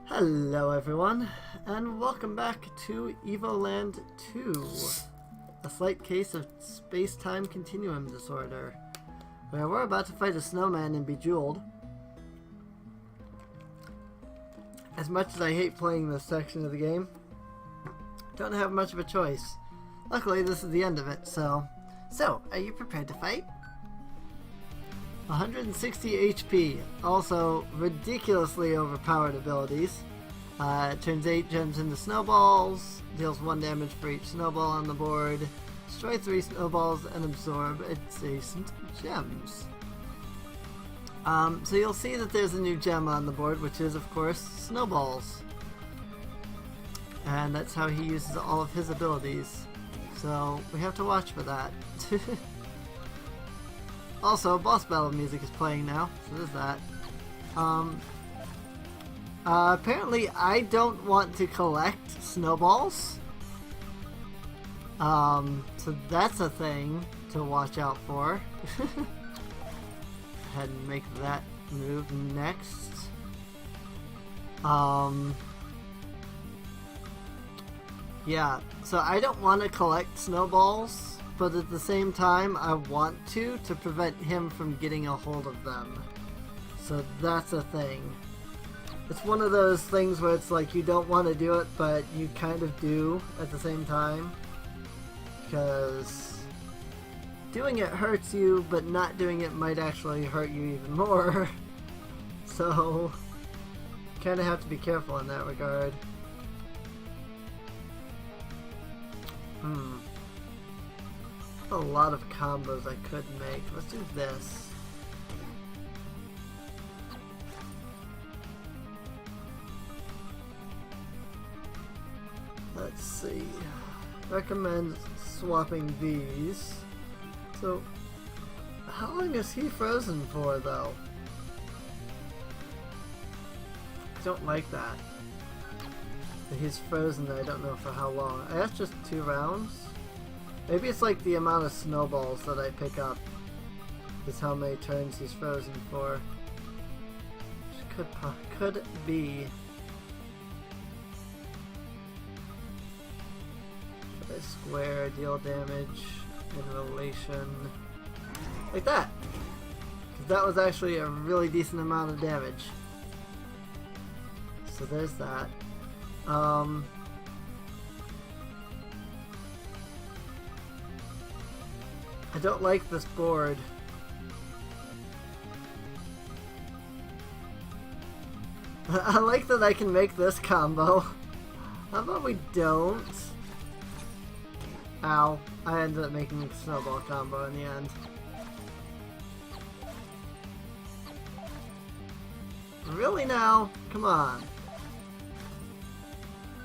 Hello everyone, and welcome back to Evoland 2, a slight case of space-time continuum disorder, where we're about to fight a snowman in Bejeweled. As much as I hate playing this section of the game, don't have much of a choice. Luckily this is the end of it, so are you prepared to fight? 160 HP, also ridiculously overpowered abilities. It turns 8 gems into snowballs, deals 1 damage for each snowball on the board, destroy 3 snowballs, and absorb adjacent gems. So you'll see that there's a new gem on the board, which is, of course, snowballs. And that's how he uses all of his abilities. So we have to watch for that. Also, boss battle music is playing now, so there's that. Apparently I don't want to collect snowballs. So that's a thing to watch out for. Go ahead and make that move next. Yeah, so I don't want to collect snowballs. But at the same time, I want to prevent him from getting a hold of them. So that's a thing. It's one of those things where it's like you don't want to do it, but you kind of do at the same time. Because doing it hurts you, but not doing it might actually hurt you even more. So, you kind of have to be careful in that regard. A lot of combos I could make. Let's do this. Let's see. Recommend swapping these. So, how long is he frozen for, though? I don't like that. He's frozen, I don't know for how long. That's just 2 rounds? Maybe it's like the amount of snowballs that I pick up is how many turns he's frozen for. Which could be. Should I square deal damage in relation like that? Because that was actually a really decent amount of damage. So there's that. I don't like this board. I like that I can make this combo. How about we don't? Ow. I ended up making a snowball combo in the end. Really now? Come on.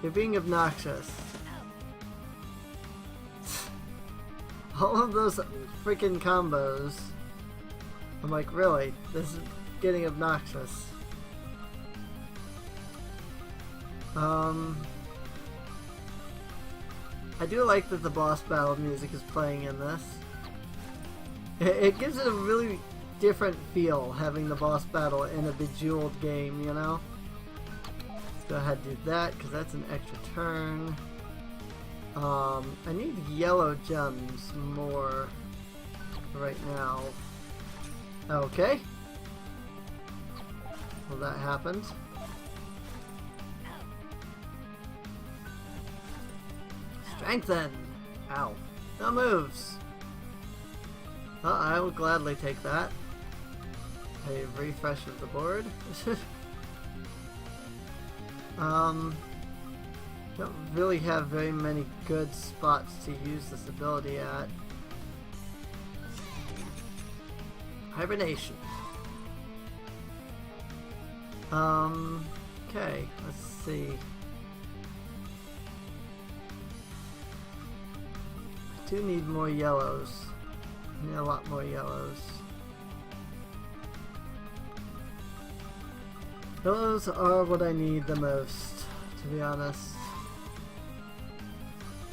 You're being obnoxious. All of those freaking combos. I'm like, really? This is getting obnoxious. I do like that the boss battle music is playing in this. It gives it a really different feel having the boss battle in a Bejeweled game, you know? Let's go ahead and do that because that's an extra turn. I need yellow gems more right now. Okay. Well, that happened. Strengthen! Ow. No moves! Well, I will gladly take that. A refresh of the board. Don't really have very many good spots to use this ability at. Hibernation. Okay, let's see. I do need more yellows. I need a lot more yellows. Those are what I need the most, to be honest.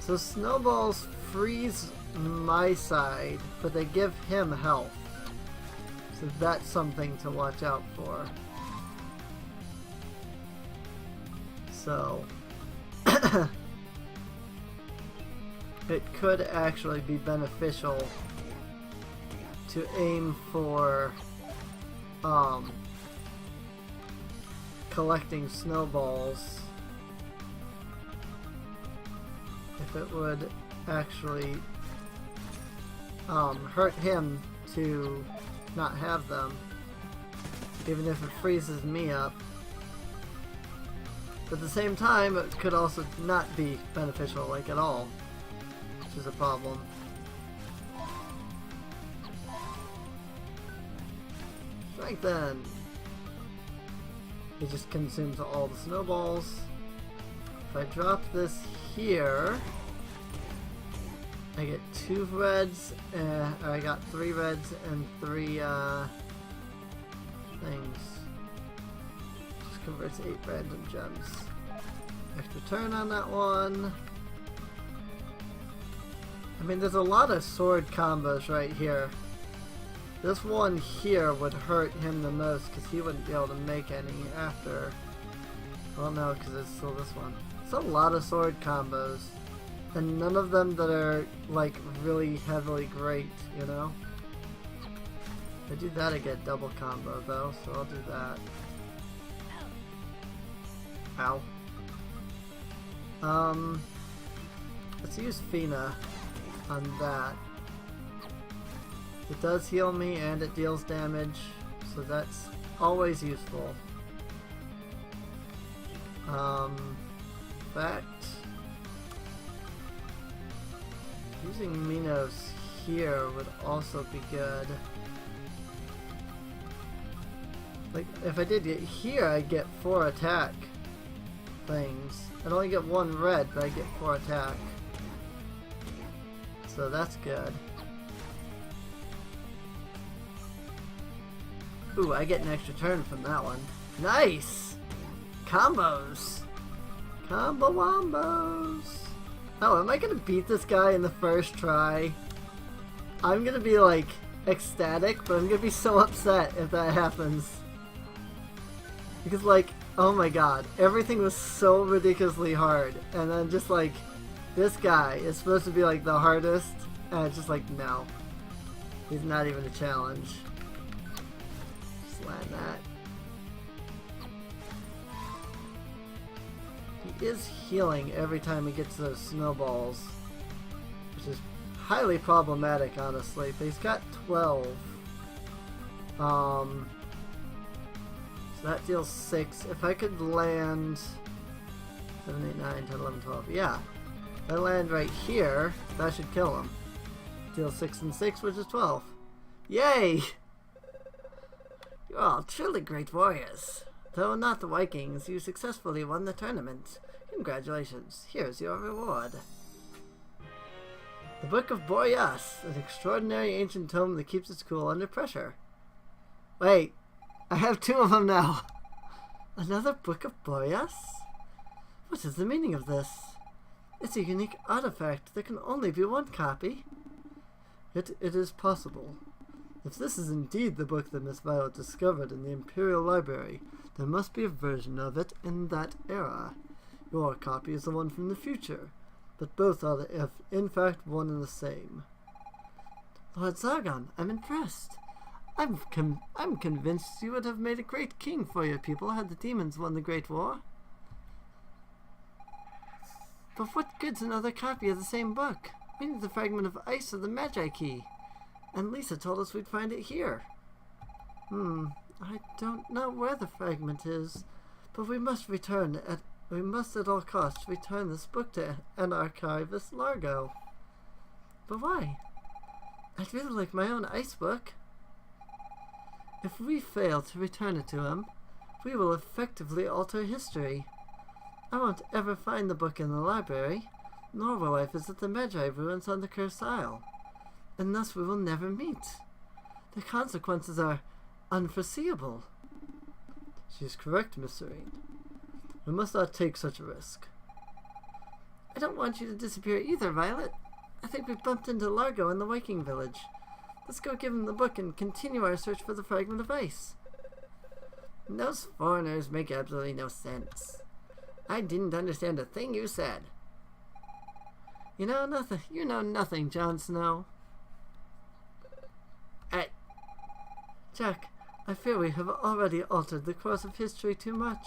So snowballs freeze my side, but they give him health. So that's something to watch out for. So it could actually be beneficial to aim for collecting snowballs if it would actually hurt him to not have them, even if it freezes me up. But at the same time, it could also not be beneficial, like, at all, which is a problem. Strike then. It just consumes all the snowballs. If I drop this here, I get 2 reds, or I got 3 reds and 3 things. Just converts 8 random gems. Extra turn on that one. I mean, there's a lot of sword combos right here. This one here would hurt him the most because he wouldn't be able to make any after. Well, no, because it's still this one. It's a lot of sword combos. And none of them that are, like, really heavily great, you know? If I do that, I get double combo, though, so I'll do that. Ow. Let's use Fina on that. It does heal me and it deals damage, so that's always useful. Fact. Using Minos here would also be good. Like, if I did get here, I'd get 4 attack things. I'd only get 1 red, but I get 4 attack. So that's good. Ooh, I get an extra turn from that one. Nice! Combos! Combo wombos! Oh, am I gonna beat this guy in the first try? I'm gonna be, like, ecstatic, but I'm gonna be so upset if that happens. Because, like, oh my god, everything was so ridiculously hard. And then just, like, this guy is supposed to be, like, the hardest. And it's just like, no. He's not even a challenge. Just land that. He is healing every time he gets those snowballs, which is highly problematic, honestly. But he's got 12. So that deals 6. If I could land 7, 8, 9, 10, 11, 12. Yeah. If I land right here, that should kill him. Deals 6 and 6, which is 12. Yay! You're all truly great warriors. Though not the Vikings, you successfully won the tournament. Congratulations. Here's your reward. The Book of Boreas, an extraordinary ancient tome that keeps its cool under pressure. Wait, I have 2 of them now. Another Book of Boreas? What is the meaning of this? It's a unique artifact. There can only be 1 copy. Yet it is possible. If this is indeed the book that Miss Violet discovered in the Imperial Library, there must be a version of it in that era. Your copy is the one from the future, but both are, in fact, one and the same. Lord Zargon, I'm impressed. I'm convinced you would have made a great king for your people had the demons won the Great War. But what good's another copy of the same book? We need the fragment of ice of the Magi Key. And Lisa told us we'd find it here. I don't know where the fragment is, but we must at all costs return this book to an archivist Largo. But why? I'd really like my own ice book. If we fail to return it to him, we will effectively alter history. I won't ever find the book in the library, nor will I visit the Magi ruins on the Cursed Isle. And thus we will never meet. The consequences are unforeseeable. She is correct, Miss Serene. We must not take such a risk. I don't want you to disappear either, Violet. I think we bumped into Largo in the Viking village. Let's go give him the book and continue our search for the fragment of ice. Those foreigners make absolutely no sense. I didn't understand a thing you said. You know nothing. You know nothing, Jon Snow. Jack, I fear we have already altered the course of history too much.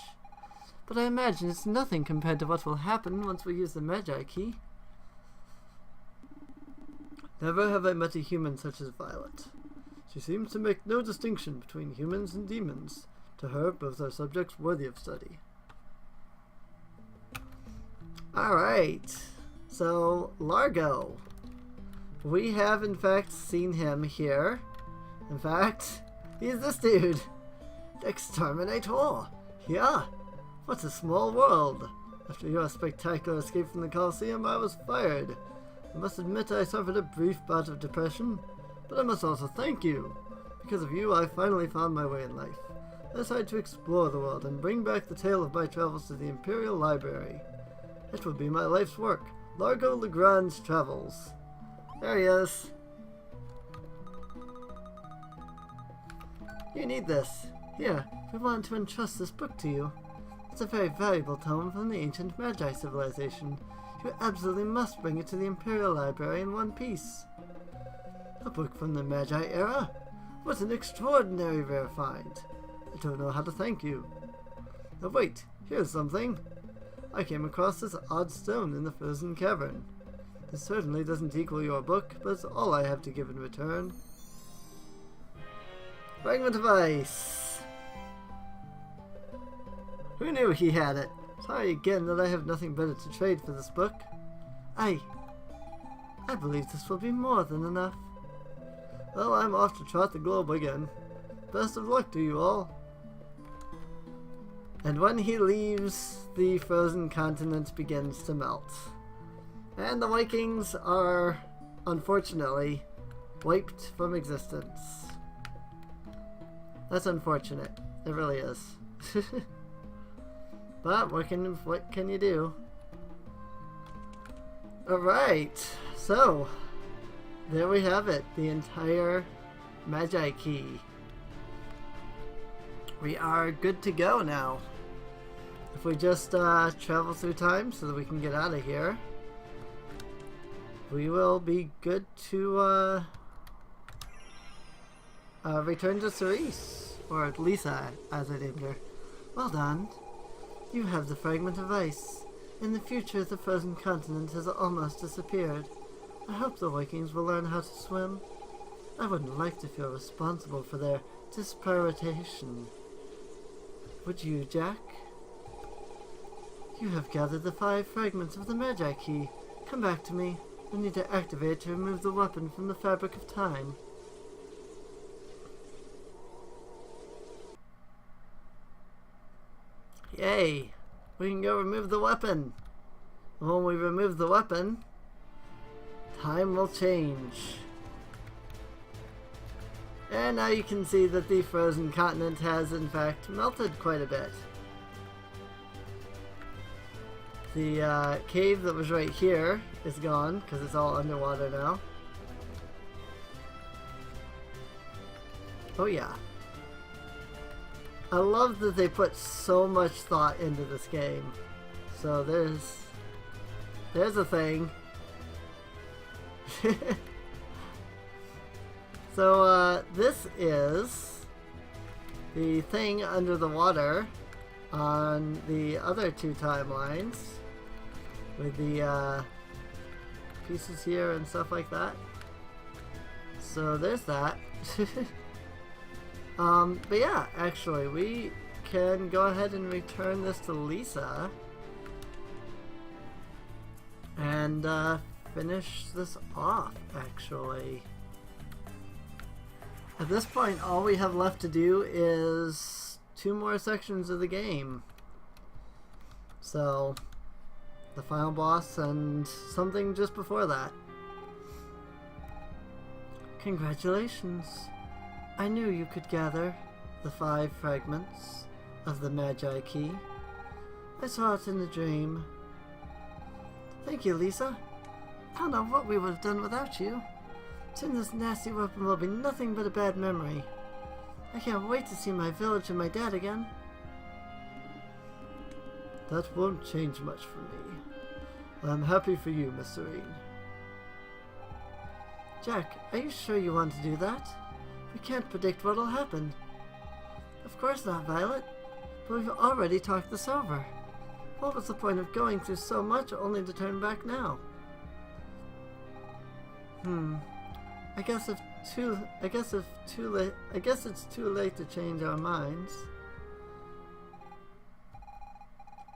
But I imagine it's nothing compared to what will happen once we use the Magi Key. Never have I met a human such as Violet. She seems to make no distinction between humans and demons. To her, both are subjects worthy of study. Alright, so Largo. We have in fact seen him here. In fact, he's this dude. Exterminator. Yeah, what a small world. After your spectacular escape from the Coliseum, I was fired. I must admit I suffered a brief bout of depression, but I must also thank you. Because of you, I finally found my way in life. I decided to explore the world and bring back the tale of my travels to the Imperial Library. It will be my life's work, Largo Legrand's Travels. There he is. You need this. Here, we want to entrust this book to you. It's a very valuable tome from the ancient Magi civilization. You absolutely must bring it to the Imperial Library in one piece. A book from the Magi era? What an extraordinary rare find. I don't know how to thank you. Oh wait, here's something. I came across this odd stone in the frozen cavern. This certainly doesn't equal your book, but it's all I have to give in return. Fragment of ice. Who knew he had it? Sorry again that I have nothing better to trade for this book. I believe this will be more than enough. Well, I'm off to trot the globe again. Best of luck to you all. And when he leaves, the frozen continent begins to melt. And the Vikings are, unfortunately, wiped from existence. That's unfortunate. It really is. But what can you do? Alright, so there we have it, the entire Magi Key. We are good to go now. If we just travel through time so that we can get out of here, we will be good to return to Cerise, or Lisa as I named her. Well done. You have the fragment of ice. In the future, the frozen continent has almost disappeared. I hope the Vikings will learn how to swim. I wouldn't like to feel responsible for their disparitation. Would you, Jack? You have gathered the 5 fragments of the Magi Key. Come back to me. We need to activate it to remove the weapon from the fabric of time. Yay! We can go remove the weapon. And when we remove the weapon, time will change. And now you can see that the frozen continent has in fact melted quite a bit. The cave that was right here is gone because it's all underwater now. Oh yeah. I love that they put so much thought into this game. So there's a thing. So this is the thing under the water on the other 2 timelines with the pieces here and stuff like that. So there's that. But yeah, actually, we can go ahead and return this to Lisa and finish this off, actually. At this point, all we have left to do is 2 more sections of the game. So, the final boss and something just before that. Congratulations. I knew you could gather the 5 fragments of the Magi Key. I saw it in a dream. Thank you, Lisa. I don't know what we would have done without you. Soon this nasty weapon will be nothing but a bad memory. I can't wait to see my village and my dad again. That won't change much for me. I'm happy for you, Miss Serene. Jack, are you sure you want to do that? We can't predict what'll happen. Of course not, Violet. But we've already talked this over. What was the point of going through so much only to turn back now? I guess it's too late to change our minds.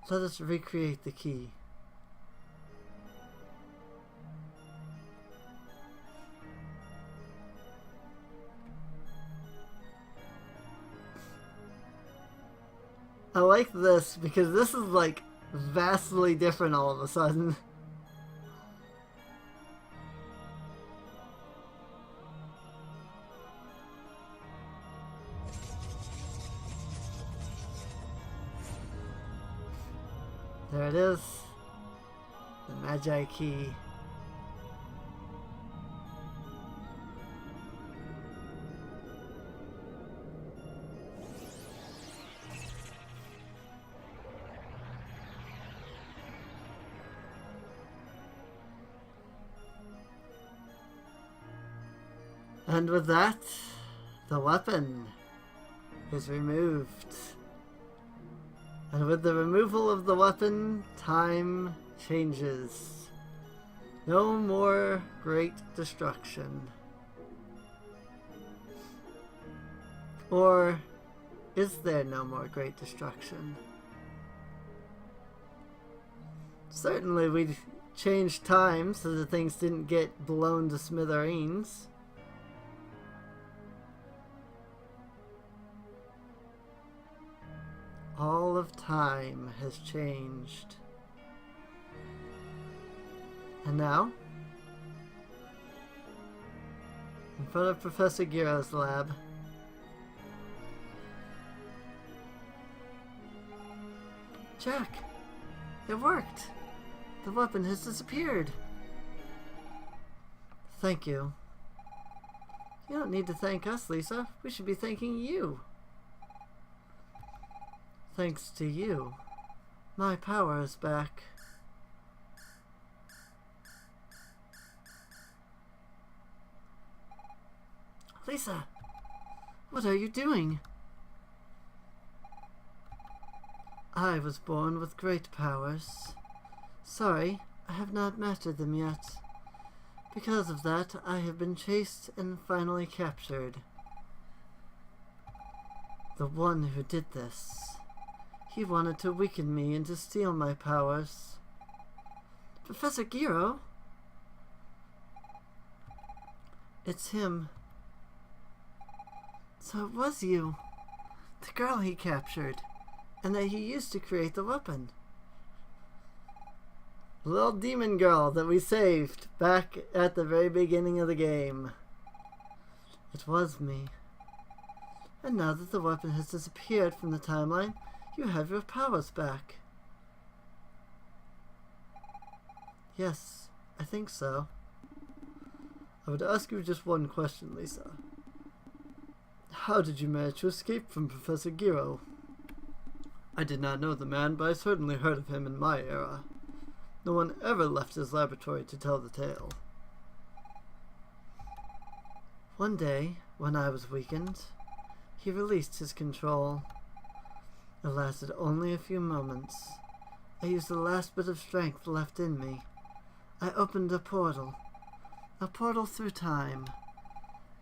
Let us recreate the key. I like this because this is like vastly different all of a sudden. There it is. The Magi Key. And with that, the weapon is removed. And with the removal of the weapon, time changes. No more great destruction. Or is there no more great destruction? Certainly we changed time so that things didn't get blown to smithereens. All of time has changed. And now, in front of Professor Giro's lab, Jack, it worked. The weapon has disappeared. Thank you. You don't need to thank us, Lisa. We should be thanking you. Thanks to you, my power is back. Lisa, what are you doing? I was born with great powers. Sorry, I have not mastered them yet. Because of that, I have been chased and finally captured. The one who did this. He wanted to weaken me and to steal my powers. Professor Giro? It's him. So it was you. The girl he captured. And that he used to create the weapon. The little demon girl that we saved back at the very beginning of the game. It was me. And now that the weapon has disappeared from the timeline, you have your powers back. Yes, I think so. I would ask you just one question, Lisa. How did you manage to escape from Professor Giro? I did not know the man, but I certainly heard of him in my era. No one ever left his laboratory to tell the tale. One day, when I was weakened, he released his control. It lasted only a few moments. I used the last bit of strength left in me. I opened a portal through time,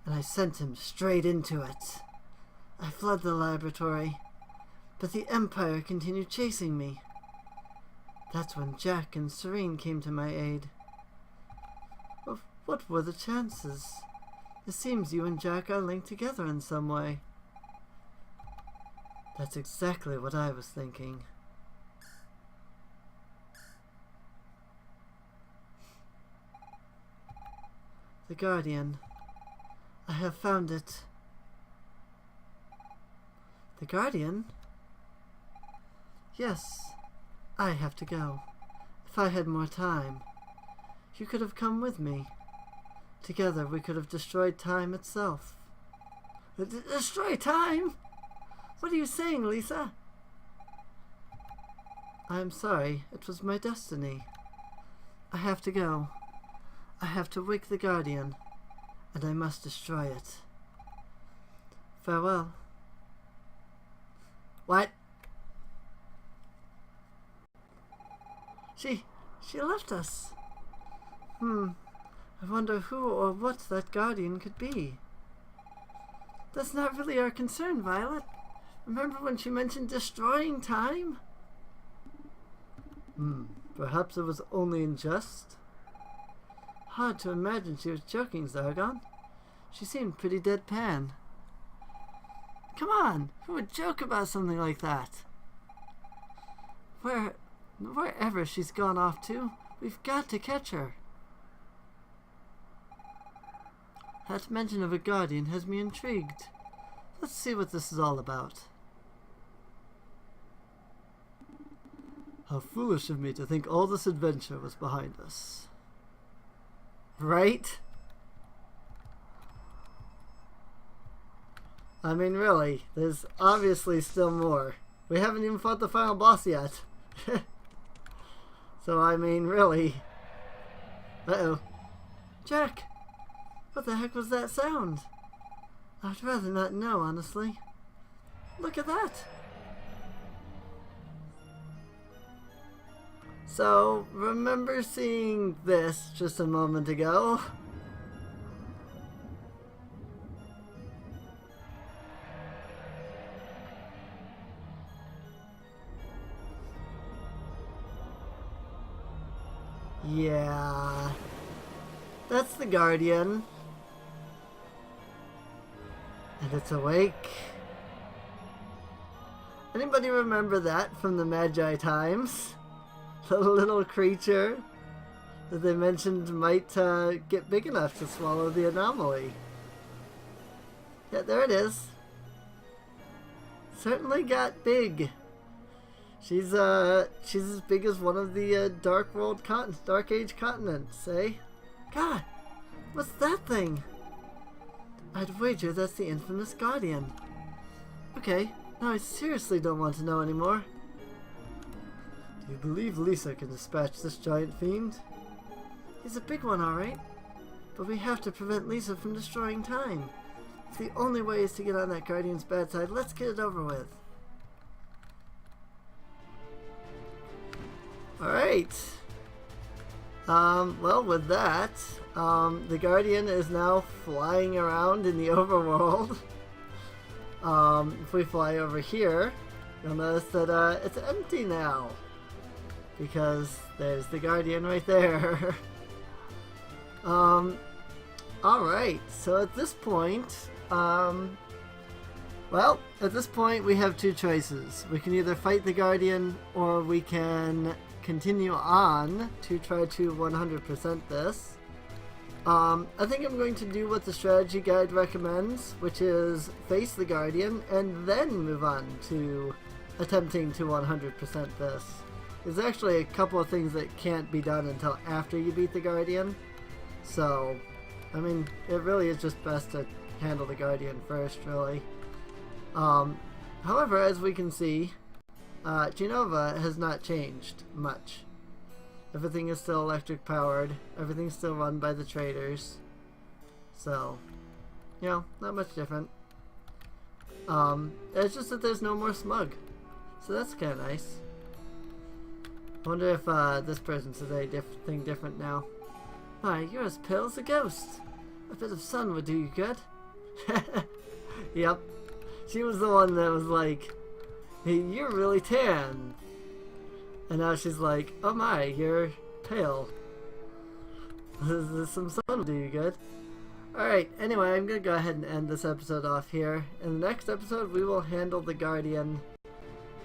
and I sent him straight into it. I fled the laboratory, but the Empire continued chasing me. That's when Jack and Serene came to my aid. What were the chances? It seems you and Jack are linked together in some way. That's exactly what I was thinking. The Guardian. I have found it. The Guardian? Yes, I have to go. If I had more time, you could have come with me. Together we could have destroyed time itself. Destroy time? What are you saying, Lisa? I'm sorry, it was my destiny. I have to go. I have to wake the Guardian, and I must destroy it. Farewell. What? She left us. I wonder who or what that Guardian could be. That's not really our concern, Violet. Remember when she mentioned destroying time? Perhaps it was only in jest. Hard to imagine she was joking, Zargon. She seemed pretty deadpan. Come on, who would joke about something like that? Wherever she's gone off to, we've got to catch her. That mention of a Guardian has me intrigued. Let's see what this is all about. How foolish of me to think all this adventure was behind us. Right? I mean, really, there's obviously still more. We haven't even fought the final boss yet. So, I mean, really. Uh-oh. Jack! What the heck was that sound? I'd rather not know, honestly. Look at that! So, remember seeing this just a moment ago? Yeah. That's the Guardian. And it's awake. Anybody remember that from the Magi times? The little creature that they mentioned might get big enough to swallow the anomaly. Yeah, there it is. Certainly got big. She's as big as one of the Dark Age continents, eh? God, what's that thing? I'd wager that's the infamous Guardian. Okay, now I seriously don't want to know anymore. Do you believe Lisa can dispatch this giant fiend? He's a big one, alright. But we have to prevent Lisa from destroying time. If the only way is to get on that Guardian's bad side, let's get it over with. Alright. Well, with that, the Guardian is now flying around in the overworld. If we fly over here, you'll notice that it's empty now. Because there's the Guardian right there. Alright, so at this point, well, at this point we have two choices. We can either fight the Guardian, or we can continue on to try to 100% this. I think I'm going to do what the strategy guide recommends, which is face the Guardian and then move on to attempting to 100% this. There's actually a couple of things that can't be done until after you beat the Guardian. So, I mean, it really is just best to handle the Guardian first, really. However, as we can see, Genova has not changed much. Everything is still electric powered. Everything's still run by the traders. So, you know, not much different. It's just that there's no more smug. So that's kind of nice. I wonder if this person says anything different now. Why, you're as pale as a ghost. A bit of sun would do you good. Yep. She was the one that was like, hey, you're really tan. And now she's like, oh my, you're pale. Some sun will do you good. Alright, anyway, I'm going to go ahead and end this episode off here. In the next episode, we will handle the Guardian.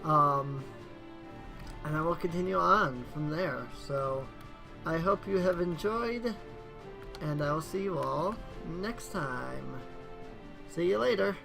And I will continue on from there. So, I hope you have enjoyed. And I will see you all next time. See you later.